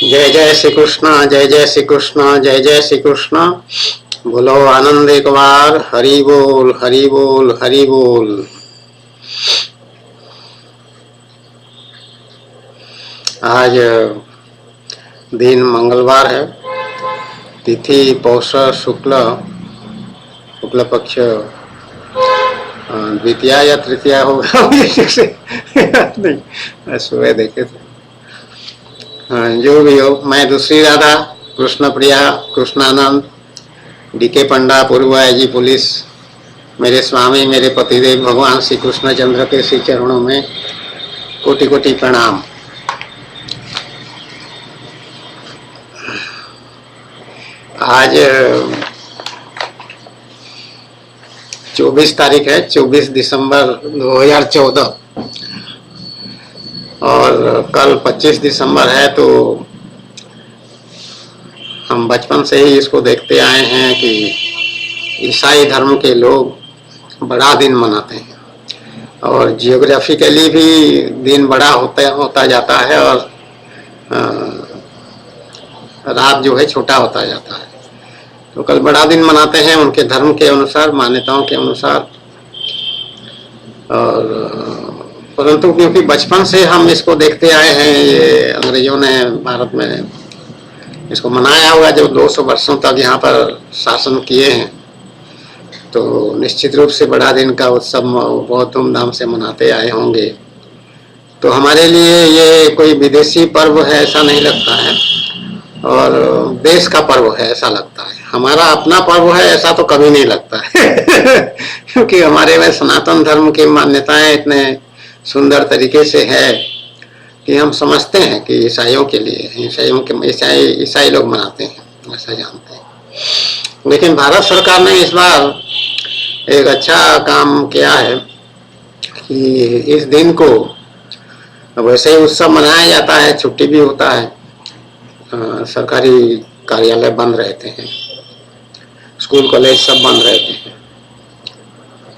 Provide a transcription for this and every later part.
जय जय श्री कृष्ण, जय जय श्री कृष्ण, जय जय श्री कृष्ण। बोलो आनंद एक बार, हरि बोल हरि बोल हरि बोल। आज दिन मंगलवार है, तिथि पौष शुक्ल पक्ष द्वितीया या तृतीया होगा नहीं, सुबह देखे थे। जो भी हो, मैं दूसरी राधा कृष्ण प्रिया कृष्णानंद डीके पंडा पूर्व आईजी पुलिस, मेरे स्वामी मेरे पतिदेव भगवान श्री कृष्ण चंद्र के श्री चरणों में कोटि कोटि प्रणाम। आज 24 तारीख है, 24 दिसंबर 2014 और कल 25 दिसंबर है। तो हम बचपन से ही इसको देखते आए हैं कि ईसाई धर्म के लोग बड़ा दिन मनाते हैं और जियोग्राफिकली भी दिन बड़ा होता जाता है और रात जो है छोटा होता जाता है। तो कल बड़ा दिन मनाते हैं उनके धर्म के अनुसार, मान्यताओं के अनुसार। और परंतु क्योंकि बचपन से हम इसको देखते आए हैं, ये अंग्रेजों ने भारत में इसको मनाया हुआ, जो 200 वर्षों तक यहाँ पर शासन किए हैं, तो निश्चित रूप से बड़ा दिन का उत्सव बहुत धूमधाम से मनाते आए होंगे। तो हमारे लिए ये कोई विदेशी पर्व है ऐसा नहीं लगता है और देश का पर्व है ऐसा लगता है। हमारा अपना पर्व है ऐसा तो कभी नहीं लगता है क्योंकि हमारे में सनातन धर्म की मान्यताएं इतने सुंदर तरीके से है कि हम समझते हैं कि ईसाइयों के लिए, ईसाई लोग मनाते हैं ऐसा जानते हैं। लेकिन भारत सरकार ने इस बार एक अच्छा काम किया है कि इस दिन को वैसे ही उत्सव मनाया जाता है, छुट्टी भी होता है, सरकारी कार्यालय बंद रहते हैं, स्कूल कॉलेज सब बंद रहते हैं,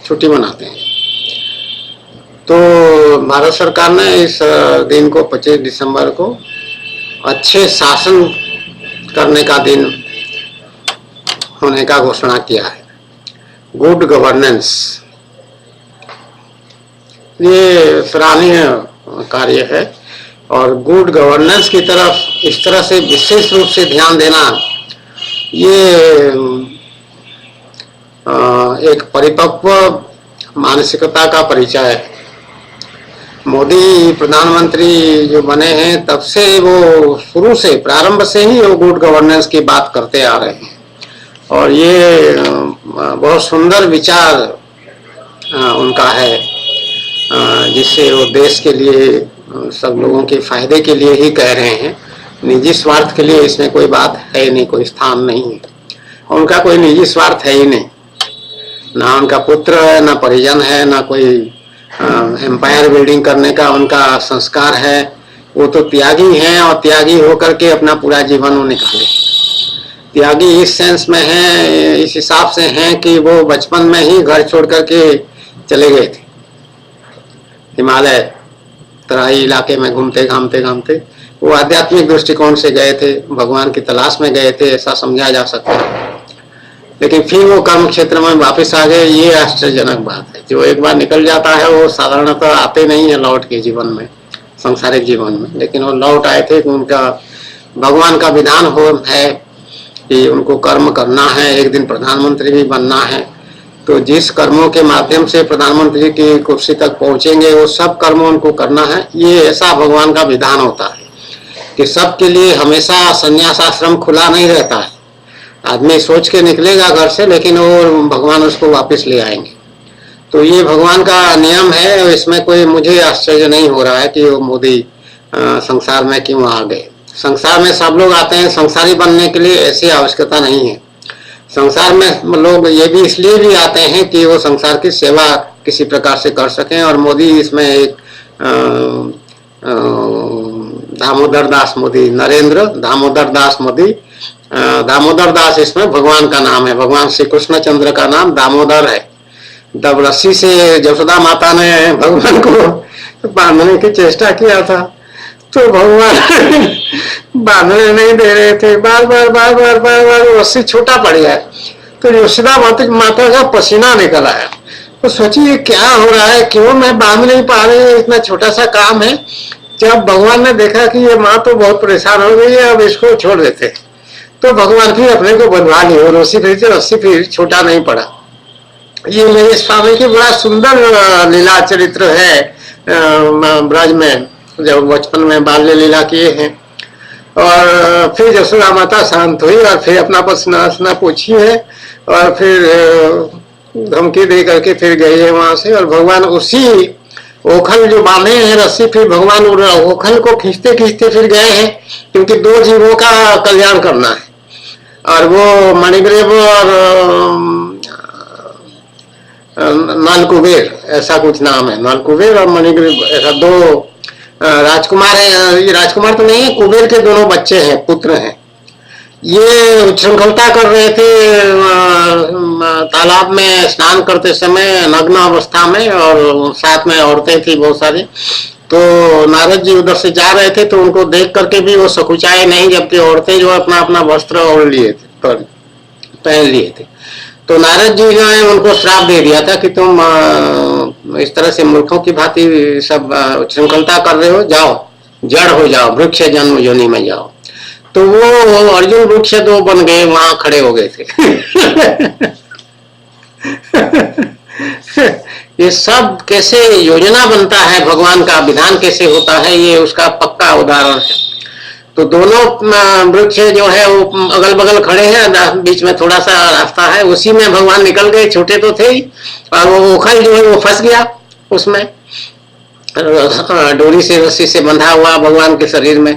छुट्टी मनाते हैं। तो भारत सरकार ने इस दिन को 25 दिसंबर को अच्छे शासन करने का दिन होने का घोषणा किया है, गुड गवर्नेंस। ये सराहनीय कार्य है और गुड गवर्नेंस की तरफ इस तरह से विशेष रूप से ध्यान देना, ये एक परिपक्व मानसिकता का परिचय है। मोदी प्रधानमंत्री जो बने हैं तब से वो शुरू से, प्रारंभ से ही वो गुड गवर्नेंस की बात करते आ रहे हैं और ये बहुत सुंदर विचार उनका है, जिससे वो देश के लिए, सब लोगों के फायदे के लिए ही कह रहे हैं। निजी स्वार्थ के लिए इसमें कोई बात है नहीं, कोई स्थान नहीं है। उनका कोई निजी स्वार्थ है ही नहीं, ना उनका पुत्र है, ना परिजन है, ना कोई एम्पायर बिल्डिंग करने का उनका संस्कार है। वो तो त्यागी हैं और त्यागी होकर के अपना पूरा जीवन वो निकाले। त्यागी इस सेंस में है, इस हिसाब से हैं कि वो बचपन में ही घर छोड़ करके चले गए थे, हिमालय तराई इलाके में घूमते घामते वो आध्यात्मिक दृष्टिकोण से गए थे, भगवान की तलाश में गए थे, ऐसा समझा जा सकता है। लेकिन फिर वो कर्म क्षेत्र में वापस आ गए, ये आश्चर्यजनक बात है। जो एक बार निकल जाता है वो साधारणतः आते नहीं है लौट के जीवन में, सांसारिक जीवन में, लेकिन वो लौट आए थे कि उनका भगवान का विधान है कि उनको कर्म करना है, एक दिन प्रधानमंत्री भी बनना है। तो जिस कर्मों के माध्यम से प्रधानमंत्री की कुर्सी तक पहुंचेंगे वो सब कर्म उनको करना है। ये ऐसा भगवान का विधान होता है कि सबके लिए हमेशा संन्यास आश्रम खुला नहीं रहता है। आदमी सोच के निकलेगा घर से, लेकिन वो भगवान उसको वापस ले आएंगे। तो ये भगवान का नियम है, इसमें कोई मुझे आश्चर्य नहीं हो रहा है कि वो मोदी संसार में क्यों आ गए। संसार में सब लोग आते हैं संसारी बनने के लिए, ऐसी आवश्यकता नहीं है। संसार में लोग ये भी इसलिए भी आते हैं कि वो संसार की सेवा किसी प्रकार से कर सकें, और मोदी इसमें एक दामोदर दास मोदी, नरेंद्र दामोदर दास मोदी, दामोदर दास इसमें भगवान का नाम है। भगवान श्री कृष्ण चंद्र का नाम दामोदर है। जब रस्सी से यशोदा माता ने भगवान को बांधने की चेष्टा किया था तो भगवान बांधने नहीं दे रहे थे, बार बार बार बार बार बार रस्सी छोटा पड़ गया। तो यशोदा माता का पसीना निकल आया। तो सोची ये क्या हो रहा है, क्यों मैं बांध नहीं पा रही, इतना छोटा सा काम है। जब भगवान ने देखा कि ये माँ तो बहुत परेशान हो गई है, अब इसको छोड़ देते, तो भगवान फिर अपने को बंधवा लिए और रस्सी फिर छोटा नहीं पड़ा। ये मेरे स्वामी की बड़ा सुंदर लीला चरित्र है ब्रज में, जब बचपन में बाल्य लीला किए हैं। और फिर यशोदा माता शांत हुई और फिर अपना पसीना पूछी है और फिर धमकी दे करके फिर गई है वहां से। और भगवान उसी ओखल जो बांधे हैं रस्सी, फिर भगवान ओखल को खींचते खींचते फिर गए हैं, क्योंकि दो जीवों का कल्याण करना है। और वो मणिग्रीव और नालकुबेर ऐसा कुछ नाम है, नालकुबेर और मणिग्रीव, ऐसा दो राजकुमार है। ये राजकुमार तो नहीं है, कुबेर के दोनों बच्चे हैं, पुत्र हैं। ये उच्छृंखलता कर रहे थे तालाब में स्नान करते समय नग्न अवस्था में, और साथ में औरतें थी बहुत सारी। तो नारद जी उधर से जा रहे थे, तो उनको देख करके भी वो सकुचाए नहीं, जबकि औरतें जो अपना अपना वस्त्र ओढ़ लिए थे, पहन लिए थे। तो नारद जी ने उनको श्राप दे दिया था कि तुम इस तरह से मूर्खों की भांति सब उच्छृंखलता कर रहे हो, जाओ जड़ हो जाओ, वृक्ष जन्म योनि में जाओ। तो वो अर्जुन वृक्ष दो बन गए, वहां खड़े हो गए थे। ये सब कैसे योजना बनता है, भगवान का विधान कैसे होता है, ये उसका पक्का उदाहरण है। तो दोनों वृक्ष जो है वो अगल बगल खड़े हैं, बीच में थोड़ा सा रास्ता है, उसी में भगवान निकल गए, छोटे तो थे ही। और वो ओखल जो है वो फंस गया उसमें, डोरी से रस्सी से बंधा हुआ भगवान के शरीर में।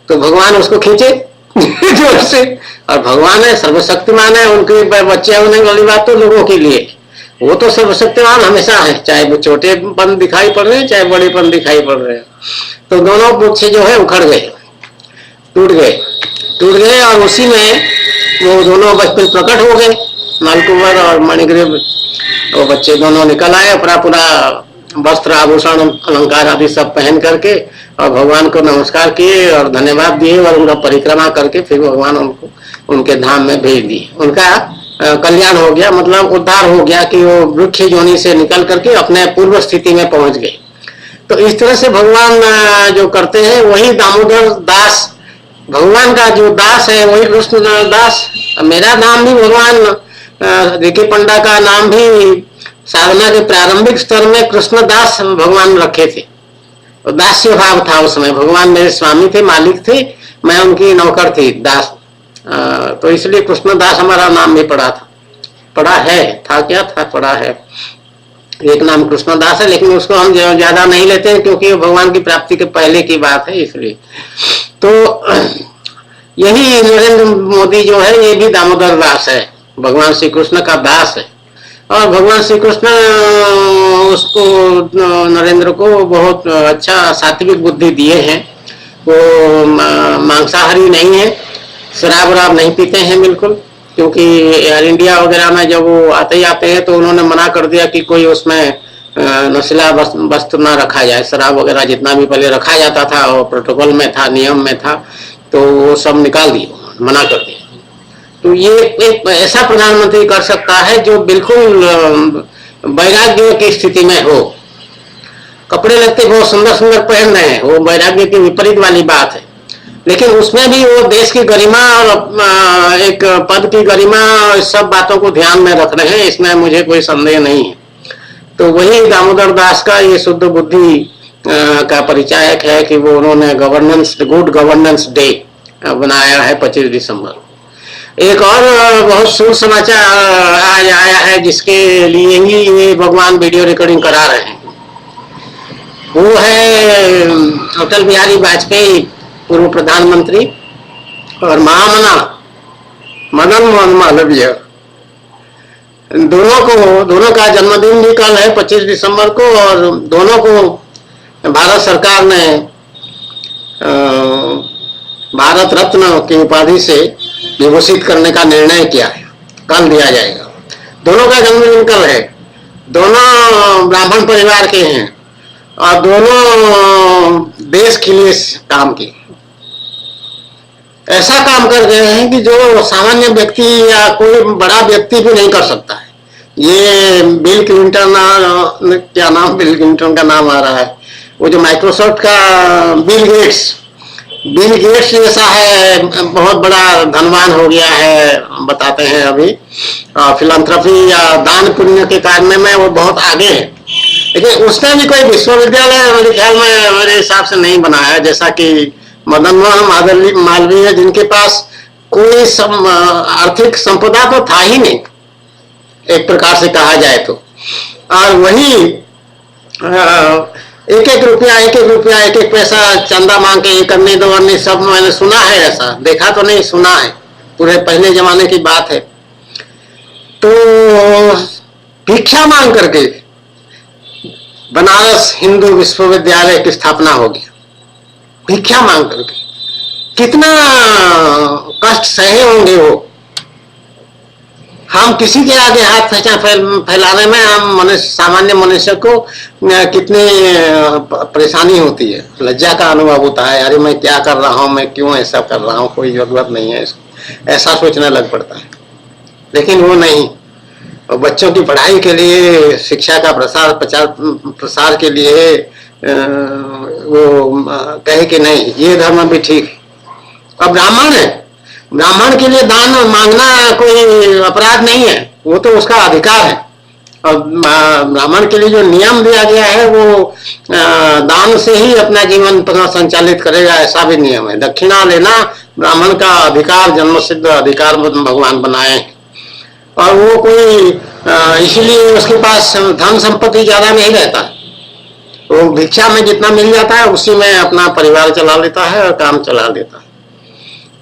तो भगवान उसको खींचे जोर से, और भगवान है सर्वशक्तिमान है, उनके बच्चे होने वाली बात तो लोगों के लिए, वो तो सर्वशक्तिमान हमेशा है, चाहे वो छोटेपन दिखाई पड़ रहे हैं चाहे बड़ेपन दिखाई पड़ रहे हैं। तो दोनों वृक्ष जो है उखड़ गए, टूट गए और उसी में वो दोनों बचपन प्रकट हो गए, नालकुबर और मणिग्रीव। वो बच्चे दोनों निकल आए, पूरा वस्त्र आभूषण अलंकार आदि सब पहन करके, और भगवान को नमस्कार किए और धन्यवाद दिए, और उनका परिक्रमा करके फिर भगवान उनको उनके धाम में भेज दिए। उनका कल्याण हो गया, मतलब उद्धार हो गया कि वो वृक्ष योनि से निकल करके अपने पूर्व स्थिति में पहुंच गए। तो इस तरह से भगवान जो करते हैं, वही दामोदर दास, भगवान का जो दास है वही कृष्ण दास। मेरा नाम भी भगवान रिकी पंडा का नाम भी साधना के प्रारंभिक स्तर में कृष्ण दास भगवान रखे थे। और दास्य भाव था उसमें, भगवान मेरे स्वामी थे, मालिक थे, मैं उनकी नौकर थी, दास। तो इसलिए कृष्ण दास हमारा नाम भी पड़ा था, पड़ा है, था क्या था, पड़ा है। एक नाम कृष्ण दास है, लेकिन उसको हम ज्यादा नहीं लेते हैं, क्योंकि भगवान की प्राप्ति के पहले की बात है, इसलिए। तो यही नरेंद्र मोदी जो है, ये भी दामोदर दास है, भगवान श्री कृष्ण का दास है। और भगवान श्री कृष्ण उसको, नरेंद्र को बहुत अच्छा सात्विक बुद्धि दिए हैं। वो मांसाहारी नहीं है, शराब वराब नहीं पीते हैं बिल्कुल, क्योंकि एयर इंडिया वगैरह में जब वो आते हैं तो उन्होंने मना कर दिया कि कोई उसमें नशीला वस्तु ना रखा जाए। शराब वगैरह जितना भी पहले रखा जाता था वो प्रोटोकॉल में था, नियम में था, तो वो सब निकाल दिए, मना कर दिया। तो ये एक ऐसा प्रधानमंत्री कर सकता है जो बिल्कुल वैराग्य की स्थिति में हो। कपड़े लगते बहुत सुंदर सुंदर पहन रहे हैं, वो वैराग्य की विपरीत वाली बात है, लेकिन उसमें भी वो देश की गरिमा और एक पद की गरिमा, इस सब बातों को ध्यान में रख रहे हैं, इसमें मुझे कोई संदेह नहीं है। तो वही दामोदर दास का ये शुद्ध बुद्धि का परिचायक है कि वो उन्होंने गवर्नेंस, गुड गवर्नेंस डे बनाया है 25 दिसंबर। एक और बहुत शुभ समाचार आज आया है, जिसके लिए ही ये भगवान वीडियो रिकॉर्डिंग करा रहे हैं। वो है अटल बिहारी वाजपेयी, पूर्व प्रधानमंत्री, और महामना मदन मोहन मालवीय। दोनों का जन्मदिन भी कल है 25 दिसंबर को, और दोनों को भारत सरकार ने भारत रत्न की उपाधि से विभूषित करने का निर्णय किया है, कल दिया जाएगा। दोनों का जन्मदिन कल है, दोनों ब्राह्मण परिवार के हैं, और दोनों देश के लिए काम किए। ऐसा काम कर गए हैं कि जो सामान्य व्यक्ति या कोई बड़ा व्यक्ति भी नहीं कर सकता है। ये बिल क्लिंटन, क्या नाम, बिल क्लिंटन का नाम आ रहा है, वो जो माइक्रोसॉफ्ट का बिल गेट्स जैसा है, बहुत बड़ा धनवान हो गया है बताते हैं अभी, फिलंथ्रफी या दान पुण्य के कारण में वो बहुत आगे है। लेकिन उसने भी कोई विश्वविद्यालय मेरे ख्याल में, मेरे हिसाब से नहीं बनाया, जैसा कि मदन मोहन मालवीय, जिनके पास कोई आर्थिक संपदा तो था ही नहीं एक प्रकार से कहा जाए तो, और वही एक एक रुपया एक एक पैसा चंदा मांग के ये करने दो अन्य सब, मैंने सुना है, ऐसा देखा तो नहीं, सुना है, पूरे पहले जमाने की बात है। तो भिक्षा मांग करके बनारस हिंदू विश्वविद्यालय की स्थापना होगी, भिक्षा मांग करके। कितना कष्ट सहे होंगे वो। हम किसी के आगे हाथ फैलाने में हम सामान्य मनुष्य को कितनी परेशानी होती है, लज्जा का अनुभव होता है, अरे मैं क्या कर रहा हूँ, मैं क्यों ऐसा कर रहा हूँ, कोई जरूरत नहीं है, ऐसा सोचने लग पड़ता है। लेकिन वो नहीं, और बच्चों की पढ़ाई के लिए, शिक्षा का प्रसार के लिए वो कहे कि नहीं ये धर्म भी ठीक है। अब ब्राह्मण है, ब्राह्मण के लिए दान मांगना कोई अपराध नहीं है, वो तो उसका अधिकार है। और ब्राह्मण के लिए जो नियम दिया गया है वो दान से ही अपना जीवन संचालित करेगा, ऐसा भी नियम है। दक्षिणा लेना ब्राह्मण का अधिकार, जन्मसिद्ध अधिकार भगवान बनाए हैं। और वो कोई इसलिए उसके पास धन संपत्ति ज्यादा नहीं रहता, वो भिक्षा में जितना मिल जाता है उसी में अपना परिवार चला लेता है और काम चला लेता है।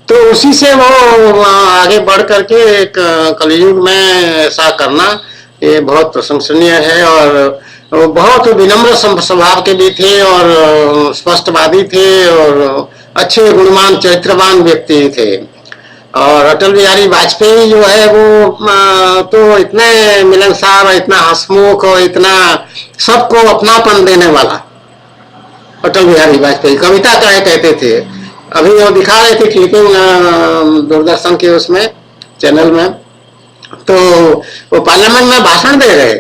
तो उसी से वो आगे बढ़ करके एक कलयुग में ऐसा करना ये बहुत प्रशंसनीय है। और वो बहुत विनम्र स्वभाव के भी थे और स्पष्टवादी थे और अच्छे गुणवान चरित्रवान व्यक्ति थे। और अटल बिहारी वाजपेयी जो है वो तो इतने मिलनसार, इतना हंसमुख और इतना सबको अपनापन देने वाला अटल बिहारी वाजपेयी। कविता कहते थे, अभी वो दिखा रहे थे क्लिपिंग दूरदर्शन के उसमें चैनल में, तो वो पार्लियामेंट में भाषण दे रहे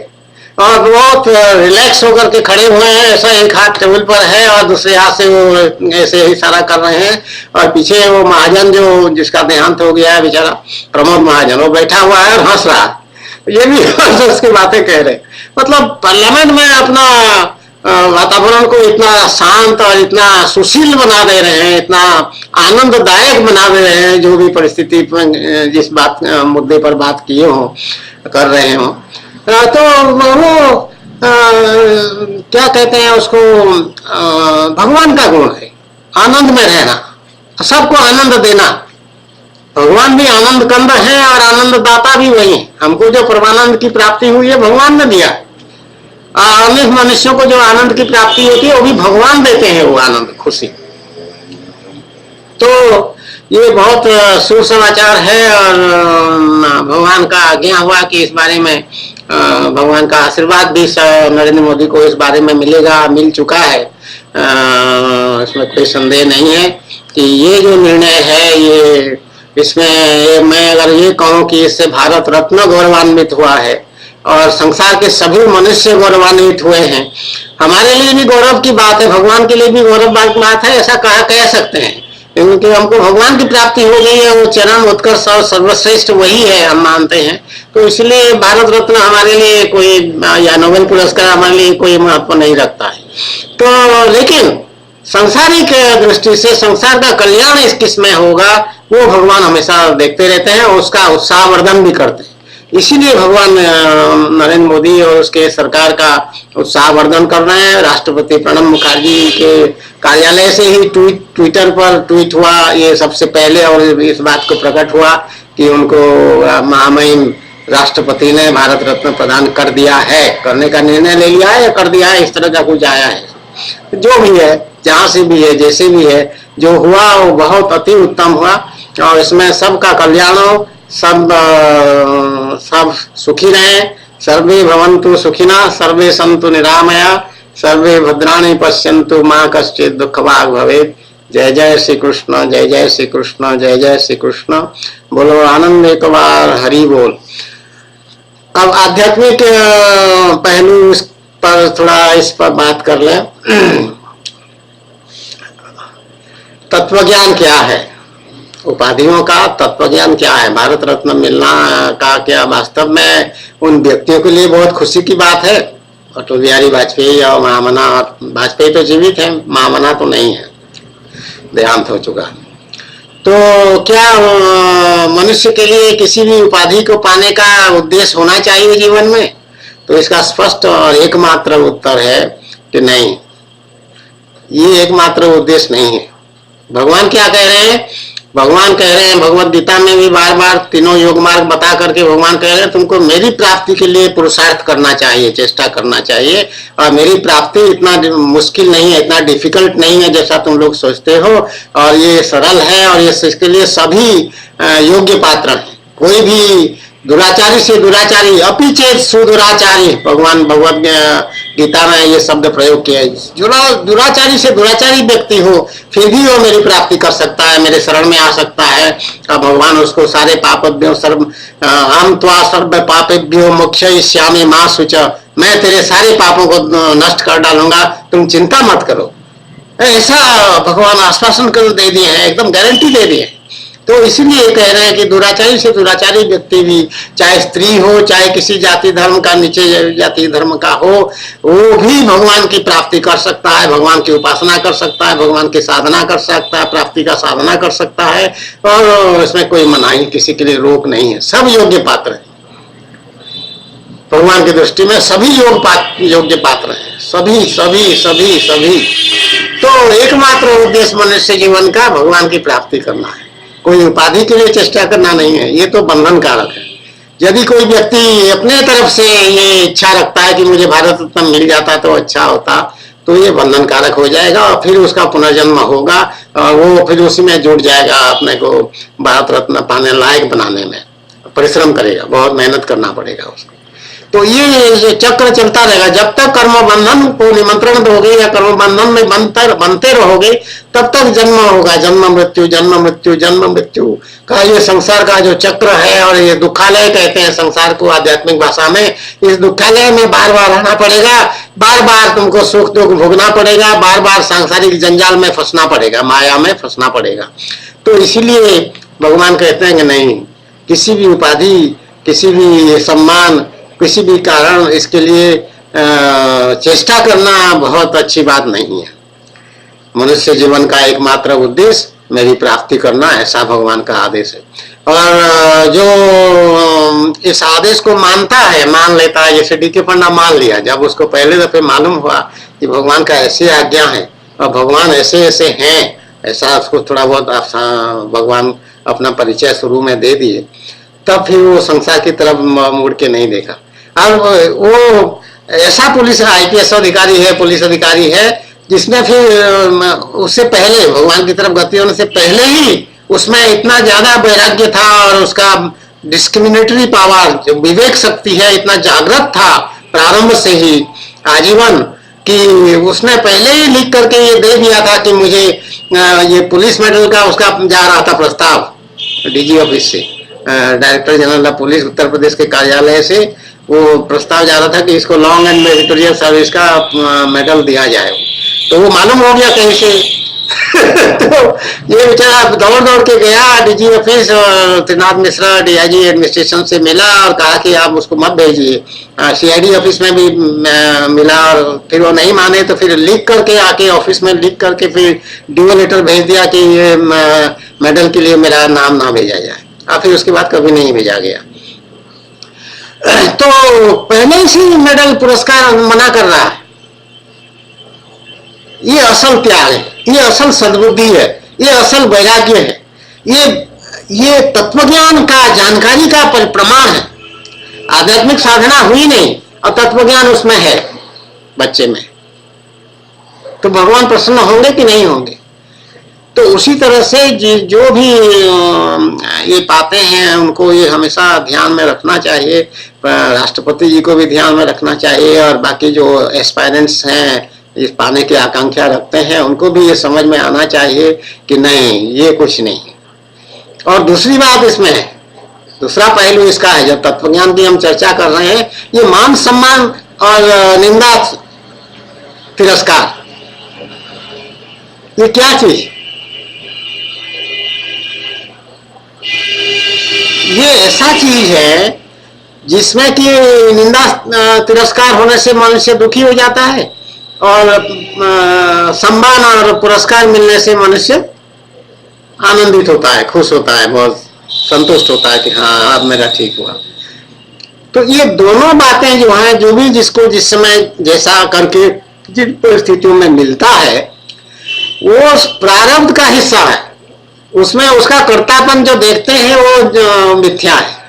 और बहुत रिलैक्स होकर के खड़े हुए हैं, ऐसा एक हाथ टेबल पर है और दूसरे हाथ से वो ऐसे इशारा कर रहे हैं। और पीछे वो महाजन जो जिसका देहांत हो गया है बेचारा, प्रमोद महाजन, वो बैठा हुआ है और हंस रहा है। ये भी हंस की बातें कह रहे, मतलब पार्लियामेंट में अपना वातावरण को इतना शांत और इतना सुशील बना दे रहे हैं, इतना आनंददायक बना दे रहे हैं, जो भी परिस्थिति जिस बात मुद्दे पर बात किए हो, कर रहे हो। तो वो क्या कहते हैं उसको, भगवान का गुण है आनंद में रहना, सबको आनंद देना। भगवान भी आनंद कंद है और आनंद दाता भी वही है। हमको जो परमानंद की प्राप्ति हुई है भगवान ने दिया, अन्य मनुष्यों को जो आनंद की प्राप्ति होती है वो भी भगवान देते हैं, वो आनंद खुशी। तो ये बहुत शुभ समाचार है और भगवान का आज्ञा हुआ कि इस बारे में भगवान का आशीर्वाद भी नरेंद्र मोदी को इस बारे में मिलेगा, मिल चुका है। इसमें कोई संदेह नहीं है कि ये जो निर्णय है ये इसमें मैं अगर ये कहूँ कि इससे भारत रत्न गौरवान्वित हुआ है और संसार के सभी मनुष्य गौरवान्वित हुए हैं। हमारे लिए भी गौरव की बात है, भगवान के लिए भी गौरव बात है, ऐसा कह सकते हैं, क्योंकि हमको भगवान की प्राप्ति हो गई है, वो चरण उत्कर्ष और सर्वश्रेष्ठ वही है, हम मानते हैं। तो इसलिए भारत रत्न हमारे लिए कोई या नोबेल पुरस्कार हमारे लिए कोई महत्व नहीं रखता है। तो लेकिन सांसारिक दृष्टि से संसार का कल्याण इस किसमें होगा वो भगवान हमेशा देखते रहते हैं और उसका उत्साहवर्धन भी करते हैं। इसीलिए भगवान नरेंद्र मोदी और उसके सरकार का उत्साहवर्धन कर रहे हैं। राष्ट्रपति प्रणब मुखर्जी के कार्यालय से ही ट्विटर पर ट्वीट हुआ ये सबसे पहले, और इस बात को प्रकट हुआ कि उनको महामहिम राष्ट्रपति ने भारत रत्न प्रदान कर दिया है, करने का निर्णय ले लिया है या कर दिया है, इस तरह का कुछ आया है। जो भी है, जहां से भी है, जैसे भी है, जो हुआ वो बहुत अति उत्तम हुआ और इसमें सबका कल्याण हो, सब सुखी रहे। सर्वे भवन्तु सुखिनः, सर्वे सन्तु निरामया, सर्वे भद्राणि पश्यन्तु मां कश्चित् दुःखभाग् भवेत्। जय जय श्री कृष्ण, जय जय श्री कृष्ण, जय जय श्री कृष्ण। बोलो आनंद एक बार, हरि बोल। अब आध्यात्मिक पहलू पर थोड़ा इस पर बात कर ले। तत्वज्ञान क्या है, उपाधियों का तत्वज्ञान क्या है, भारत रत्न मिलना का क्या वास्तव में उन व्यक्तियों के लिए बहुत खुशी की बात है। अटल बिहारी वाजपेयी और महामना, वाजपेयी तो जीवित है, महामना तो नहीं है, देहांत हो चुका। तो क्या मनुष्य के लिए किसी भी उपाधि को पाने का उद्देश्य होना चाहिए जीवन में? तो इसका स्पष्ट और एकमात्र उत्तर है कि नहीं, ये एकमात्र उद्देश्य नहीं है। भगवान क्या कह रहे हैं? भगवान कह रहे हैं भगवत गीता में भी बार बार तीनों योग मार्ग बता करके भगवान कह रहे हैं तुमको मेरी प्राप्ति के लिए पुरुषार्थ करना चाहिए, चेष्टा करना चाहिए। और मेरी प्राप्ति इतना मुश्किल नहीं है, इतना डिफिकल्ट नहीं है जैसा तुम लोग सोचते हो, और ये सरल है, और ये इसके लिए सभी योग्य पात्र हैं। कोई भी दुराचारी से दुराचारी, अपि चेत सुदुराचारी, भगवान भगवत गीता में ये शब्द प्रयोग किया है। जो दुराचारी से दुराचारी व्यक्ति हो फिर भी वो मेरी प्राप्ति कर सकता है, मेरे शरण में आ सकता है। अब भगवान उसको सारे पापेभ्यो सर्व हम त्वा सर्व पापेभ्यो मोक्षयिष्यामि मा शुच, मैं तेरे सारे पापों को नष्ट कर डालूंगा, तुम चिंता मत करो। ऐसा भगवान आश्वासन कर दे दिए हैं, एकदम गारंटी दे दी है। तो इसीलिए कह रहे हैं कि दुराचारी से दुराचारी व्यक्ति भी, चाहे स्त्री हो, चाहे किसी जाति धर्म का, नीचे जाति धर्म का हो, वो भी भगवान की प्राप्ति कर सकता है, भगवान की उपासना कर सकता है, भगवान की साधना कर सकता है, प्राप्ति का साधना कर सकता है, और इसमें कोई मनाही, किसी के लिए रोक नहीं है। सब योग्य पात्र है भगवान की दृष्टि में, सभी योग्य पात्र हैं, सभी सभी सभी सभी। तो एकमात्र उद्देश्य मनुष्य जीवन का भगवान की प्राप्ति करना है, कोई उपाधि के लिए चेष्टा करना नहीं है। ये तो बंधन कारक है। यदि कोई व्यक्ति अपने तरफ से ये इच्छा रखता है कि मुझे भारत रत्न मिल जाता तो अच्छा होता, तो ये बंधन कारक हो जाएगा, और फिर उसका पुनर्जन्म होगा, और वो फिर उसी में जुट जाएगा, अपने को भारत रत्न पाने लायक बनाने में परिश्रम करेगा, बहुत मेहनत करना पड़ेगा उसको। तो ये चक्र चलता रहेगा जब तक कर्म बंधन को निमंत्रण दोगे या कर्म बंधन में बनते रहोगे, तब तक जन्म होगा, जन्म मृत्यु जन्म मृत्यु जन्म मृत्यु का ये संसार का जो चक्र है। और ये दुखालय कहते हैं संसार को आध्यात्मिक भाषा में। इस दुखालय में बार बार रहना पड़ेगा, बार बार तुमको सुख दुख भोगना पड़ेगा, बार बार सांसारिक जंजाल में फंसना पड़ेगा, माया में फंसना पड़ेगा। तो इसीलिए भगवान कहते हैं कि नहीं, किसी भी उपाधि, किसी भी सम्मान, किसी भी कारण, इसके लिए चेष्टा करना बहुत अच्छी बात नहीं है। मनुष्य जीवन का एकमात्र उद्देश्य मेरी प्राप्ति करना, ऐसा भगवान का आदेश है। और जो इस आदेश को मानता है, मान लेता है, जैसे डी.के. पन्ना मान लिया, जब उसको पहले दफे मालूम हुआ कि भगवान का ऐसी आज्ञा है और भगवान ऐसे ऐसे हैं, ऐसा उसको थोड़ा बहुत भगवान अपना परिचय शुरू में दे दिए, तब फिर वो संसार की तरफ मुड़ के नहीं देखा। और वो ऐसा पुलिस IPS अधिकारी है, पुलिस अधिकारी है, जिसने फिर उससे पहले भगवान की तरफ गति होने से पहले ही उसमें इतना ज्यादा वैराग्य था, और उसका डिस्क्रिमिनेटरी पावर, जो विवेक शक्ति है, इतना जागृत था प्रारंभ से ही आजीवन, कि उसने पहले ही लिख करके ये दे दिया था कि मुझे ये पुलिस मेडल का उसका जा रहा था प्रस्ताव DG ऑफिस से, director general of police Uttar Pradesh के कार्यालय से वो प्रस्ताव जा रहा था कि इसको लॉन्ग एंड मेरिटोरियस सर्विस का मेडल दिया जाए। तो वो मालूम हो गया कहीं से तो ये बेचारा दौड़ दौड़ के गया DG ऑफिस, और त्रिनाथ मिश्रा DIG एडमिनिस्ट्रेशन से मिला और कहा कि आप उसको मत भेजिए। CID ऑफिस में भी मिला, और फिर वो नहीं माने तो फिर लिख करके आके ऑफिस में लिख करके फिर DO लेटर भेज दिया कि ये मेडल के लिए मेरा नाम ना भेजा जाए, और फिर उसके बाद कभी नहीं भेजा गया। तो पहले से मेडल पुरस्कार मना कर रहा है। ये असल त्याग है, ये असल सद्बुद्धि है, ये असल वैराग्य है, ये तत्वज्ञान का, जानकारी का प्रमाण है। आध्यात्मिक साधना हुई नहीं और तत्वज्ञान उसमें है बच्चे में, तो भगवान प्रसन्न होंगे कि नहीं होंगे? तो उसी तरह से जो भी ये पाते हैं उनको ये हमेशा ध्यान में रखना चाहिए। राष्ट्रपति जी को भी ध्यान में रखना चाहिए, और बाकी जो एस्पायरेंट्स हैं, इस पाने की आकांक्षा रखते हैं, उनको भी ये समझ में आना चाहिए कि नहीं, ये कुछ नहीं। और दूसरी बात इसमें है, दूसरा पहलू इसका है, जब तत्वज्ञान की हम चर्चा कर रहे हैं, ये मान सम्मान और निंदा तिरस्कार, ये क्या चीज? ये ऐसा चीज है जिसमें कि निंदा तिरस्कार होने से मनुष्य दुखी हो जाता है, और सम्मान और पुरस्कार मिलने से मनुष्य आनंदित होता है, खुश होता है, बहुत संतुष्ट होता है कि हाँ अब मेरा ठीक हुआ। तो ये दोनों बातें जो हैं, जो भी जिसको जिस समय जैसा करके जिन परिस्थितियों में मिलता है, वो प्रारब्ध का हिस्सा है, उसमें उसका कर्तापन जो देखते हैं वो मिथ्या है।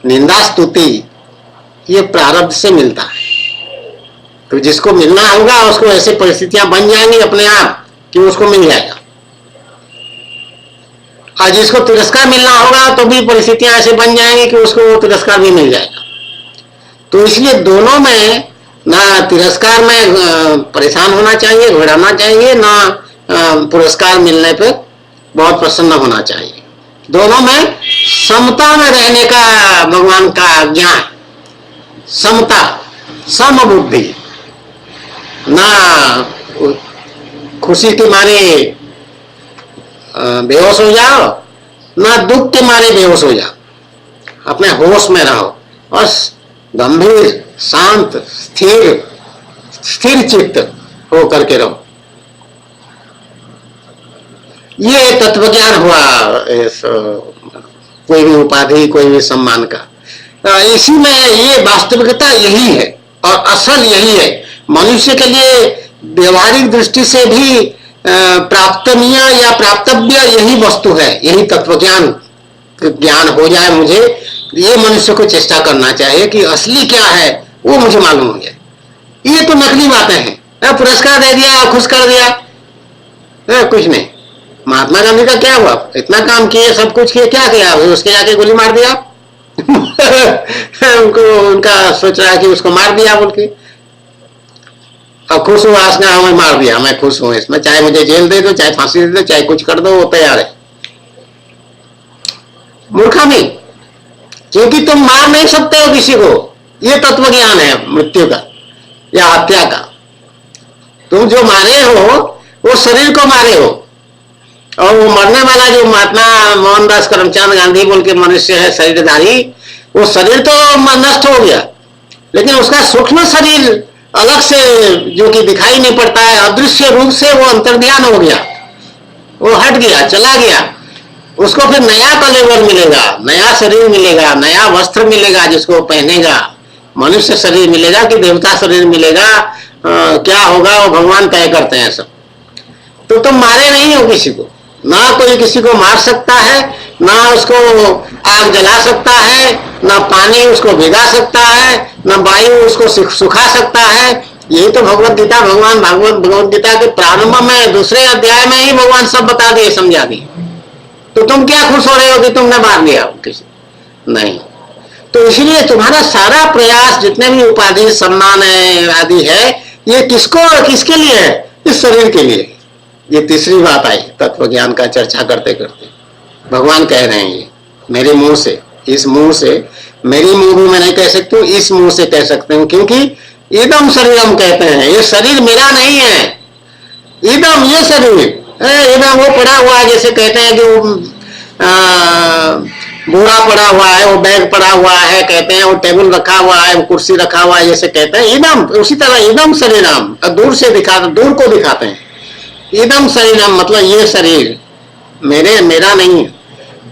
निंदा स्तुति ये प्रारब्ध से मिलता है, तो जिसको मिलना होगा उसको ऐसे परिस्थितियां बन जाएंगी अपने आप कि उसको मिल जाएगा, और जिसको तिरस्कार मिलना होगा तो भी परिस्थितियां ऐसे बन जाएंगी कि उसको तिरस्कार भी मिल जाएगा। तो इसलिए दोनों में ना तिरस्कार में परेशान होना चाहिए, घबराना चाहिए, ना पुरस्कार मिलने पर बहुत प्रसन्न होना चाहिए। दोनों में समता में रहने का भगवान का ज्ञान, समता, समबुद्धि, ना खुशी के मारे बेहोश हो जाओ, ना दुख के मारे बेहोश हो जाओ, अपने होश में रहो और गंभीर, शांत, स्थिर चित्त हो करके रहो। ये तत्वज्ञान हुआ कोई भी उपाधि, कोई भी सम्मान का। इसी में ये वास्तविकता यही है और असल यही है। मनुष्य के लिए व्यवहारिक दृष्टि से भी प्राप्तनीय या प्राप्तव्य यही वस्तु है, यही तत्वज्ञान ज्ञान हो जाए मुझे, ये मनुष्य को चेष्टा करना चाहिए कि असली क्या है वो मुझे मालूम हो जाए। ये तो नकली बातें हैं, पुरस्कार दे दिया, खुश कर दिया, कुछ नहीं। महात्मा गांधी का क्या हुआ? इतना काम किए, सब कुछ किए, क्या किया? उसके जाके गोली मार दिया। उनको उनका सोच रहा है कि उसको मार दिया बोल के, अब खुश हुआ, उसने हमें मार दिया, मैं खुश हूं इसमें, चाहे मुझे जेल दे दो, चाहे फांसी दे दो, चाहे कुछ कर दो, वो तैयार है। मूर्खामी, क्योंकि तुम मार नहीं सकते हो किसी को। ये तत्व ज्ञान है मृत्यु का या हत्या का। तुम जो मारे हो वो शरीर को मारे हो, और वो मरने वाला जो महात्मा मोहनदास करमचंद गांधी बोल के मनुष्य है शरीरधारी, वो शरीर तो नष्ट हो गया, लेकिन उसका सूक्ष्म शरीर अलग से जो कि दिखाई नहीं पड़ता है, अदृश्य रूप से वो अंतर्ध्यान हो गया, वो हट गया, चला गया। उसको फिर नया कलेवर मिलेगा, नया शरीर मिलेगा, नया वस्त्र मिलेगा जिसको पहनेगा, मनुष्य शरीर मिलेगा कि देवता शरीर मिलेगा, क्या होगा वो भगवान तय करते हैं सब। तो तुम मारे नहीं हो किसी को, ना कोई किसी को मार सकता है, ना उसको आग जला सकता है, ना पानी उसको भिगा सकता है, ना वायु उसको सुखा सकता है। यही तो भगवत गीता, भगवत गीता के प्रारंभ में दूसरे अध्याय में ही भगवान सब बता दिए, समझा दिए। तो तुम क्या खुश हो रहे हो कि तुमने मार दिया किसी? नहीं। तो इसलिए तुम्हारा सारा प्रयास, जितने भी उपाधि सम्मान आदि है, ये किसको, किसके लिए है? इस शरीर के लिए। ये तीसरी बात आई तत्व ज्ञान का चर्चा करते करते। भगवान कह रहे हैं ये मेरे मुंह से, इस मुंह से, मेरी मुंह भी मैं नहीं कह सकती हूँ, इस मुंह से कह सकते हूँ, क्योंकि इदम शरीरम कहते हैं। ये शरीर मेरा नहीं है, इदम, ये शरीर इदम वो पड़ा हुआ है, जैसे कहते हैं कि वो बोरा पड़ा हुआ है, वो बैग पड़ा हुआ है, कहते हैं वो टेबल रखा हुआ है, वो कुर्सी रखा हुआ है, जैसे कहते हैं इदम। उसी तरह इदम शरीरम दूर से दिखाते, दूर को दिखाते हैं। इदम शरीरम मतलब ये शरीर मेरा नहीं है।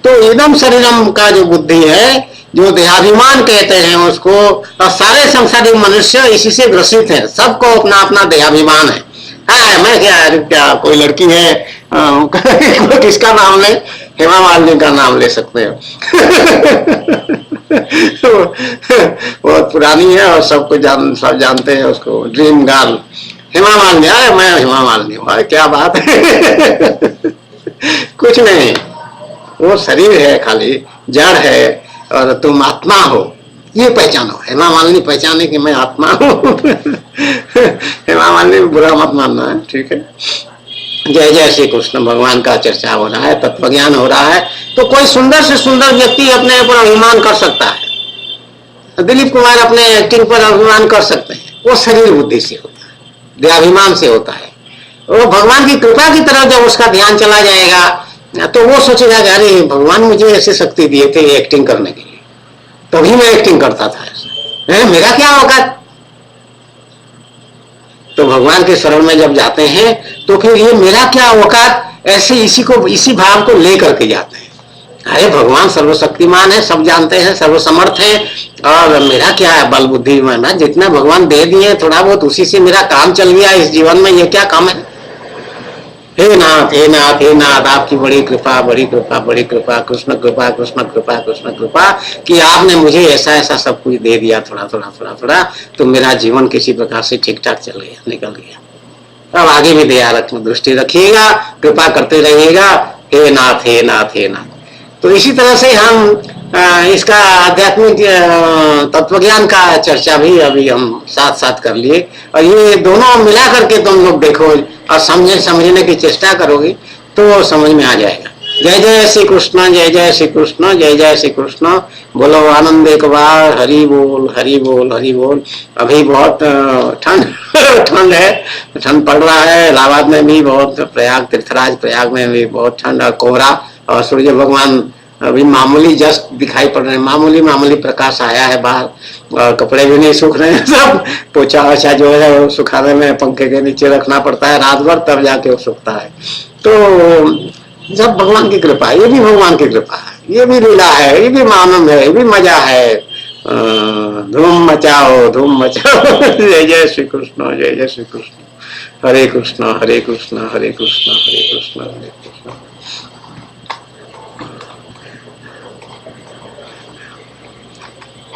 तो इदम शरीरम का जो बुद्धि है, जो देहाभिमान कहते हैं उसको, और सारे संसारिक मनुष्य इसी से ग्रसित है। सबको अपना अपना देहाभिमान है। हाँ, मैं क्या कोई लड़की है, किसका नाम ले, हेमा मालिनी का नाम ले सकते हो। बहुत पुरानी है और सबको सब जानते हैं उसको, ड्रीम गर्ल हेमा मालिनी। अरे मैं हेमा मालिनी हूँ, क्या बात है। कुछ नहीं, वो शरीर है, खाली जड़ है, और तुम आत्मा हो। ये पहचानो, हेमा मालिनी पहचाने कि मैं आत्मा हूँ। हेमा मालिनी बुरा मत मानना है, ठीक है। जय जय श्री कृष्ण, भगवान का चर्चा हो रहा है, तत्व ज्ञान हो रहा है, तो कोई सुंदर से सुंदर व्यक्ति अपने ऊपर अभिमान कर सकता है। दिलीप कुमार अपने एक्टिंग पर अभिमान कर सकते हैं, वो शरीर बुद्धि से होता है, देहाभिमान से होता है। वो भगवान की कृपा की तरफ जब उसका ध्यान चला जाएगा तो वो सोचेगा कि अरे भगवान मुझे ऐसे शक्ति दिए थे एक्टिंग करने के लिए, तभी मैं एक्टिंग करता था, ऐसा मेरा क्या औकात। तो भगवान के शरण में जब जाते हैं तो फिर ये मेरा क्या औकात, ऐसे इसी भाव को लेकर के जाते हैं। अरे भगवान सर्वशक्तिमान है, सब जानते हैं, सर्वसमर्थ है, और मेरा क्या है बल बुद्धि में, जितना भगवान दे दिए थोड़ा बहुत उसी से मेरा काम चल गया इस जीवन में, ये क्या काम है। हे नाथ हे नाथ हे नाथ, आपकी बड़ी कृपा बड़ी कृपा बड़ी कृपा, कृष्ण कृपा कृष्ण कृपा कृष्ण कृपा, कि आपने मुझे ऐसा ऐसा सब कुछ दे दिया थोड़ा थोड़ा थोड़ा थोड़ा, तो मेरा जीवन किसी प्रकार से ठीक ठाक चल गया, निकल गया। अब आगे भी दया रखना, दृष्टि रखिएगा, कृपा करते रहिएगा। हे नाथ हे नाथ हे नाथ। तो इसी तरह से हम इसका आध्यात्मिक तत्वज्ञान का चर्चा भी अभी हम साथ साथ कर लिए, और ये दोनों मिला करके तुम लोग देखो और समझने की चेष्टा करोगे तो समझ में आ जाएगा। जय जय श्री कृष्ण, जय जय श्री कृष्ण, जय जय श्री कृष्ण। बोलो आनंद एक बार, हरि बोल हरि बोल हरि बोल। अभी बहुत ठंड है, ठंड पड़ रहा है इलाहाबाद में भी बहुत, प्रयाग तीर्थराज प्रयाग में भी बहुत ठंड और कोहरा, और सूर्य भगवान अभी मामूली जस्ट दिखाई पड़ रहे हैं, मामूली प्रकाश आया है बाहर, और कपड़े भी नहीं सूख रहे हैं, सब पोछा वछा जो है वो सुखाने में पंखे के नीचे रखना पड़ता है रात भर, तब जाके वो सूखता है। तो जब भगवान की कृपा, ये भी भगवान की कृपा है, ये भी लीला है, ये भी मानव है, ये भी मजा है। धूम मचाओ धूम मचाओ। जय जय श्री कृष्ण, जय जय श्री कृष्ण। हरे कृष्ण हरे कृष्ण हरे कृष्ण हरे कृष्ण हरे कृष्ण।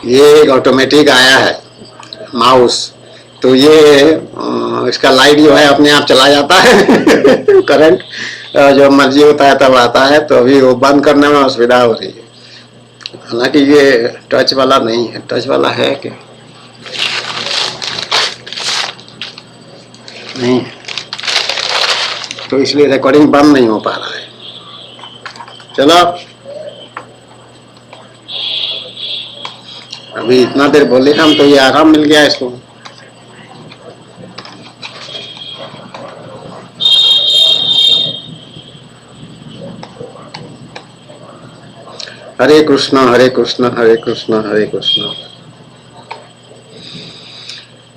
ये एक ऑटोमेटिक आया है माउस, तो ये इसका लाइट जो है अपने आप चला जाता है। करंट जो मर्जी होता है तब आता है, तो अभी वो बंद करने में असुविधा हो रही है। हालांकि ये टच वाला नहीं है, टच वाला है क्या नहीं, तो इसलिए रिकॉर्डिंग बंद नहीं हो पा रहा है। चलो अभी इतना देर बोले हम, तो ये आराम मिल गया इसको। हरे कृष्ण हरे कृष्ण हरे कृष्ण हरे कृष्ण।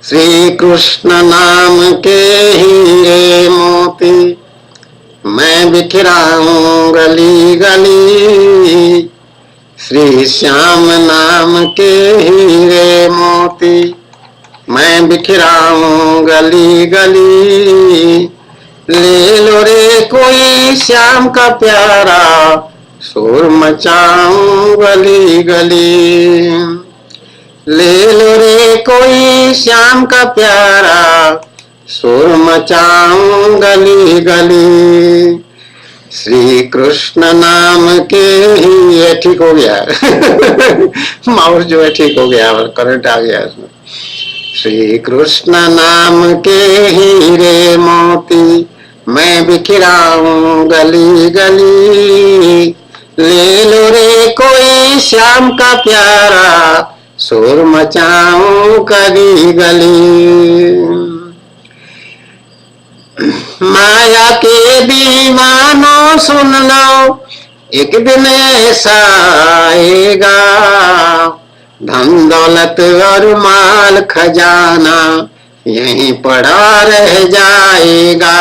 श्री कृष्ण नाम के हीरे मोती मैं बिखराऊं गली गली, श्री श्याम नाम के हीरे मोती मैं बिखराऊं गली गली। ले लो रे कोई श्याम का प्यारा, शोर मचाऊं गली गली। ले लो रे कोई श्याम का प्यारा, शोर मचाऊं गली गली। श्री कृष्ण नाम के ही, ये ठीक हो गया। माउस जो है ठीक हो गया, करंट आ गया इसमें। श्री कृष्ण नाम के हीरे मोती मैं बिखराऊं गली गली। ले लो रे कोई श्याम का प्यारा, शोर मचाऊं गली गली। माया के दीवानों सुन लो, एक दिन ऐसा आएगा, धन दौलत और माल खजाना यहीं पड़ा रह जाएगा।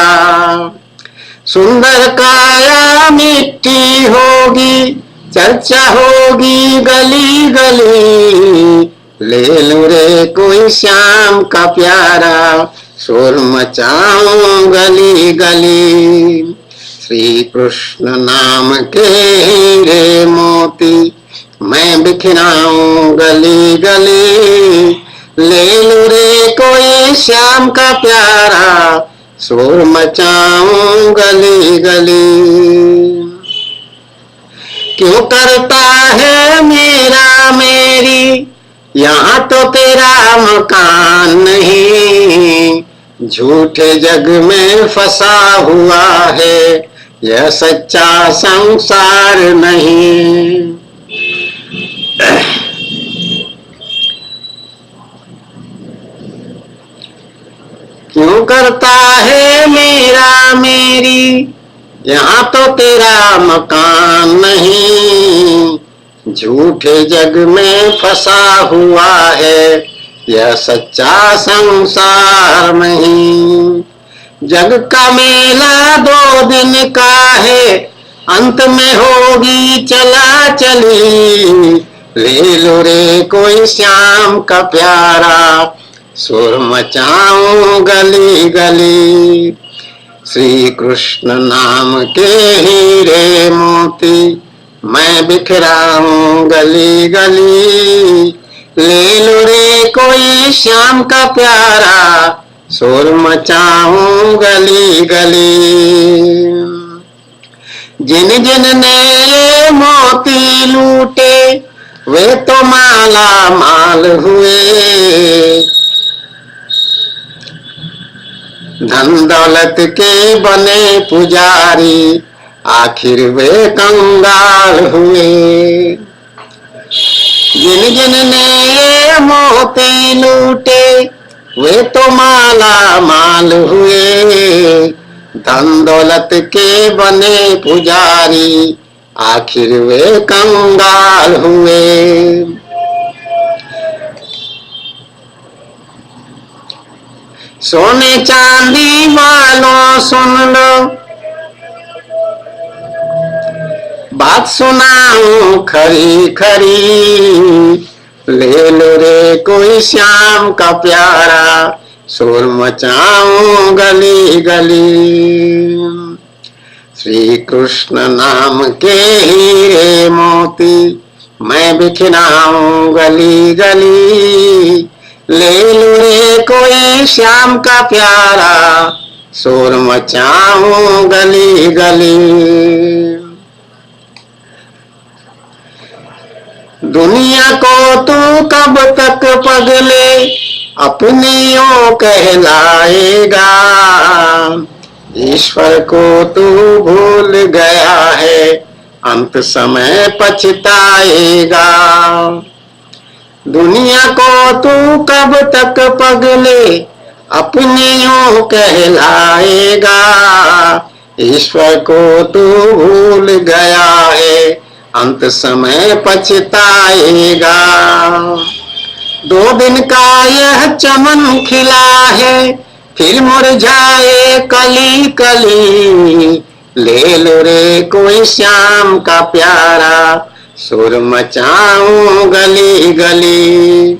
सुंदर काया मिट्टी होगी, चर्चा होगी गली गली। ले लो रे कोई श्याम का प्यारा, शोर मचाऊं गली गली। श्री कृष्ण नाम के हीरे मोती मैं बिखराऊं गली गली। ले लो रे कोई श्याम का प्यारा, शोर मचाऊं गली गली। क्यों करता है मेरा मेरी यहाँ तो तेरा मकान नहीं, झूठे जग में फंसा हुआ है, यह सच्चा संसार नहीं। क्यों करता है मेरा मेरी, यहाँ तो तेरा मकान नहीं, झूठे जग में फंसा हुआ है, यह सच्चा संसार नहीं। जग का मेला 2 दिन का है, अंत में होगी चला चली, ले लो रे कोई श्याम का प्यारा, सुर मचाऊं गली गली। श्री कृष्ण नाम के हीरे मोती, मैं बिखराऊं गली गली, ले लो रे कोई श्याम का प्यारा, शोर मचाऊं गली गली। जिन जिन ने ये मोती लूटे, वे तो माला माल हुए, धन दौलत के बने पुजारी, आखिर वे कंगाल हुए। जिन जिन ने ये मोती लूटे, वे तो माला माल हुए, धन दौलत के बने पुजारी, आखिर वे कंगाल हुए। सोने चांदी वालों सुन लो, बात सुनाऊं खरी खरी, ले लो रे कोई श्याम का प्यारा, शोर मचाऊं गली गली। श्री कृष्ण नाम के हीरे मोती, मैं बिखराऊं गली गली, ले लो रे कोई श्याम का प्यारा, शोर मचाऊं गली गली। दुनिया को तू कब तक पगले अपनियों कहलाएगा, ईश्वर को तू भूल गया है, अंत समय पछताएगा। दुनिया को तू कब तक पगले अपनियों कहलाएगा, ईश्वर को तू भूल गया है, अंत समय पछताएगा। 2 दिन का यह चमन खिला है, फिर मुरझाए कली कली, ले लो रे कोई श्याम का प्यारा, शोर मचाऊं गली गली।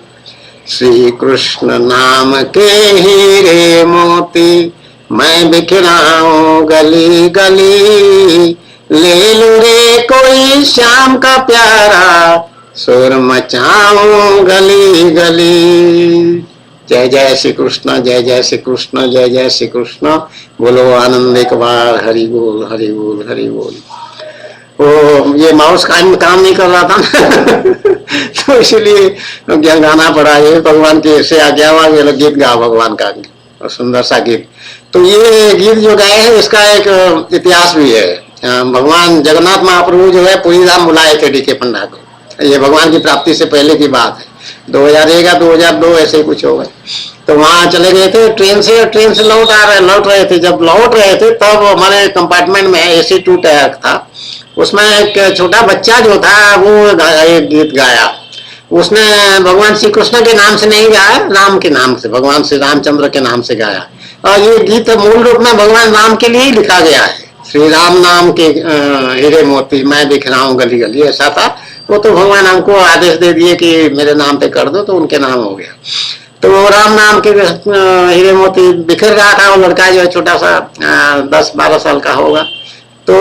श्री कृष्ण नाम के हीरे मोती, मैं बिखराऊं गली गली, ले लो रे कोई श्याम का प्यारा, शोर मचाऊं गली गली। जय जय श्री कृष्ण, जय जय श्री कृष्ण, जय जय श्री कृष्ण। बोलो आनंद एक बार, हरि बोल हरि बोल हरि बोल। वो ये माउस काम नहीं कर रहा था ना तो इसलिए गाना पड़ा। ये भगवान के से आज्ञा हुआ ये लोग गीत गा भगवान का, और सुंदर सा गीत। तो ये गीत जो गाए हैं इसका एक इतिहास भी है। भगवान जगन्नाथ महाप्रभु जो है पूरी धाम बुलाए थे डीके पंडा को। ये भगवान की प्राप्ति से पहले की बात है, 2001 या 2002 ऐसे कुछ होगा। तो वहां चले गए थे ट्रेन से लौट रहे थे। जब लौट रहे थे तब हमारे कंपार्टमेंट में AC 2 टायर था, उसमें एक छोटा बच्चा जो था वो एक गीत गाया। उसने भगवान श्री कृष्ण के नाम से नहीं गाया, राम के नाम से, भगवान श्री रामचंद्र के नाम से गाया। और ये गीत मूल रूप में भगवान राम के लिए ही लिखा गया है। श्री राम नाम के हीरे मोती, मैं बिखराऊं गली गली, ऐसा था। वो तो भगवान हमको आदेश दे दिए कि मेरे नाम पे कर दो, तो उनके नाम हो गया। तो वो राम नाम के हीरे मोती बिखर रहा था। वो लड़का जो है छोटा सा 10-12 साल का होगा। तो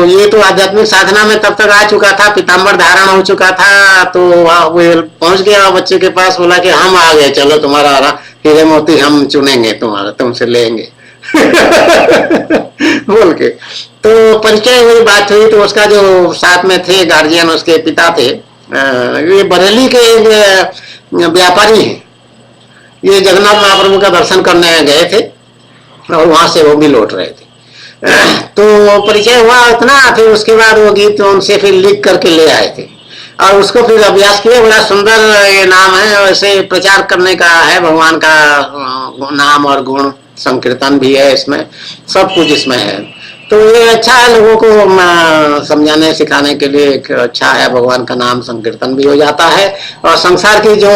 ये तो आध्यात्मिक साधना में तब तक आ चुका था, पीताम्बर धारण हो चुका था। तो वो पहुंच गया बच्चे के पास, बोला कि हम आ गए, चलो तुम्हारा हीरे मोती हम चुनेंगे, तुम्हारा तुमसे लेंगे बोल के। तो परिचय हुई, बात हुई। तो उसका जो साथ में थे गार्जियन, उसके पिता थे, ये बरेली के एक व्यापारी हैं, ये जगन्नाथ महाप्रभु का दर्शन करने गए थे और वहां से वो भी लौट रहे थे। तो परिचय हुआ इतना, फिर उसके बाद वो गीत उनसे फिर लिख करके ले आए थे और उसको फिर अभ्यास किया। बड़ा सुंदर ये नाम है, वैसे प्रचार करने का है भगवान का नाम और गुण, संकीर्तन भी है इसमें, सब कुछ इसमें है। तो ये अच्छा है, लोगों को समझाने सिखाने के लिए एक अच्छा है, भगवान का नाम संकीर्तन भी हो जाता है और संसार की जो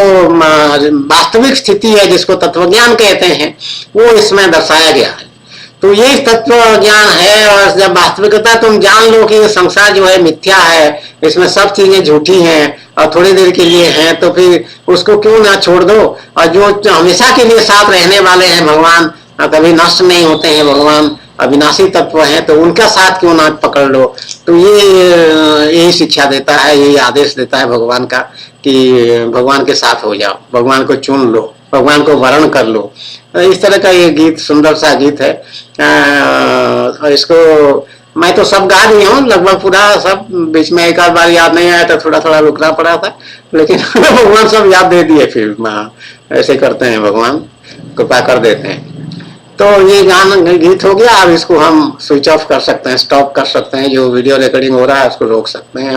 वास्तविक स्थिति है जिसको तत्वज्ञान कहते हैं वो इसमें दर्शाया गया है। तो ये तत्व ज्ञान है और जब वास्तविकता तुम जान लो कि संसार जो है मिथ्या है, इसमें सब चीजें झूठी हैं और थोड़ी देर के लिए हैं, तो फिर उसको क्यों ना छोड़ दो। और जो हमेशा के लिए साथ रहने वाले हैं भगवान, कभी नष्ट नहीं होते हैं भगवान, अविनाशी तत्व हैं, तो उनका साथ क्यों ना पकड़ लो। तो ये यही शिक्षा देता है, यही आदेश देता है भगवान का कि भगवान के साथ हो जाओ, भगवान को चुन लो, भगवान को वर्ण कर लो। इस तरह का ये गीत सुंदर सा गीत है। और इसको मैं तो सब गा रही हूँ लगभग पूरा सब, बीच में एक आध बार याद नहीं आया तो थोड़ा थोड़ा रुकना पड़ा था, लेकिन भगवान सब याद दे दिए। फिर ऐसे करते हैं, भगवान कृपा कर देते हैं। तो ये गाना गीत हो गया। अब इसको हम स्विच ऑफ कर सकते हैं, स्टॉप कर सकते हैं, जो वीडियो रिकॉर्डिंग हो रहा है उसको रोक सकते हैं।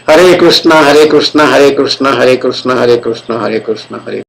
हरे कृष्णा हरे कृष्णा हरे कृष्णा हरे कृष्णा हरे कृष्णा हरे कृष्णा हरे